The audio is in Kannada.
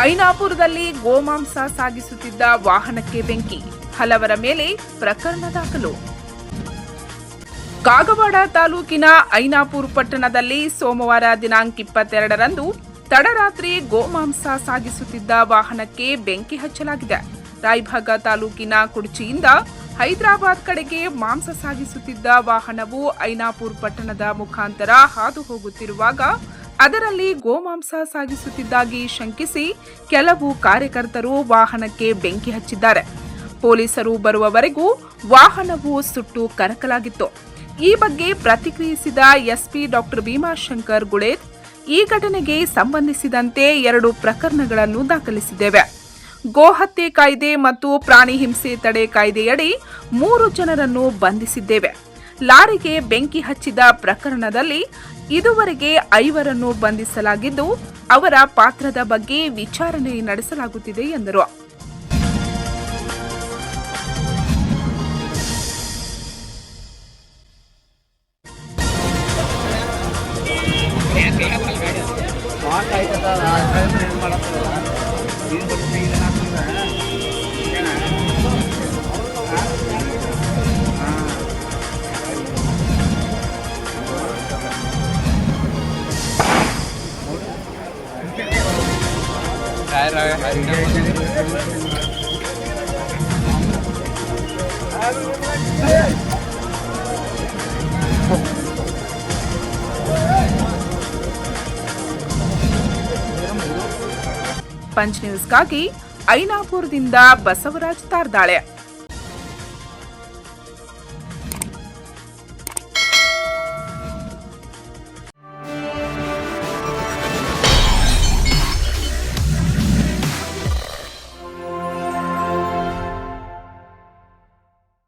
ಐನಾಪುರದಲ್ಲಿ ಗೋಮಾಂಸ ಸಾಗಿಸುತ್ತಿದ್ದ ವಾಹನಕ್ಕೆ ಬೆಂಕಿ, ಹಲವರ ಮೇಲೆ ಪ್ರಕರಣ ದಾಖಲು. ಕಾಗವಾಡ ತಾಲೂಕಿನ ಐನಾಪುರ ಪಟ್ಟಣದಲ್ಲಿ ಸೋಮವಾರ ದಿನಾಂಕ 22ರಂದು ತಡರಾತ್ರಿ ಗೋಮಾಂಸ ಸಾಗಿಸುತ್ತಿದ್ದ ವಾಹನಕ್ಕೆ ಬೆಂಕಿ ಹಚ್ಚಲಾಗಿದೆ. ರಾಯಭಾಗ ತಾಲೂಕಿನ ಕುಡ್ಚಿಯಿಂದ ಹೈದರಾಬಾದ್ ಕಡೆಗೆ ಮಾಂಸ ಸಾಗಿಸುತ್ತಿದ್ದ ವಾಹನವು ಐನಾಪುರ ಪಟ್ಟಣದ ಮುಖಾಂತರ ಹಾದು ಹೋಗುತ್ತಿರುವಾಗ ಅದರಲ್ಲಿ ಗೋಮಾಂಸ ಸಾಗಿಸುತ್ತಿದ್ದಾಗಿ ಶಂಕಿಸಿ ಕೆಲವು ಕಾರ್ಯಕರ್ತರು ವಾಹನಕ್ಕೆ ಬೆಂಕಿ ಹಚ್ಚಿದ್ದಾರೆ. ಪೊಲೀಸರು ಬರುವವರೆಗೂ ವಾಹನವು ಸುಟ್ಟು ಕರಕಲಾಗಿತ್ತು. ಈ ಬಗ್ಗೆ ಪ್ರತಿಕ್ರಿಯಿಸಿದ ಎಸ್ಪಿ ಡಾಕ್ಟರ್ ಭೀಮಾಶಂಕರ್ ಗುಳೇದ್, ಈ ಘಟನೆಗೆ ಸಂಬಂಧಿಸಿದಂತೆ 2 ಪ್ರಕರಣಗಳನ್ನು ದಾಖಲಿಸಿದ್ದೇವೆ. ಗೋಹತ್ಯೆ ಕಾಯ್ದೆ ಮತ್ತು ಪ್ರಾಣಿ ಹಿಂಸೆ ತಡೆ ಕಾಯ್ದೆಯಡಿ 3 ಜನರನ್ನು ಬಂಧಿಸಿದ್ದೇವೆ. ಲಾರಿಗೆ ಬೆಂಕಿ ಹಚ್ಚಿದ ಪ್ರಕರಣದಲ್ಲಿ ಇದುವರೆಗೆ 5ರನ್ನು ಬಂಧಿಸಲಾಗಿದ್ದು, ಅವರ ಪಾತ್ರದ ಬಗ್ಗೆ ವಿಚಾರಣೆ ನಡೆಸಲಾಗುತ್ತಿದೆ ಎಂದರು. ಪಂಚ್ ನ್ಯೂಸ್ಗಾಗಿ ಐನಾಪುರದಿಂದ ಬಸವರಾಜ್ ತಾರ್ದಾಳೆ.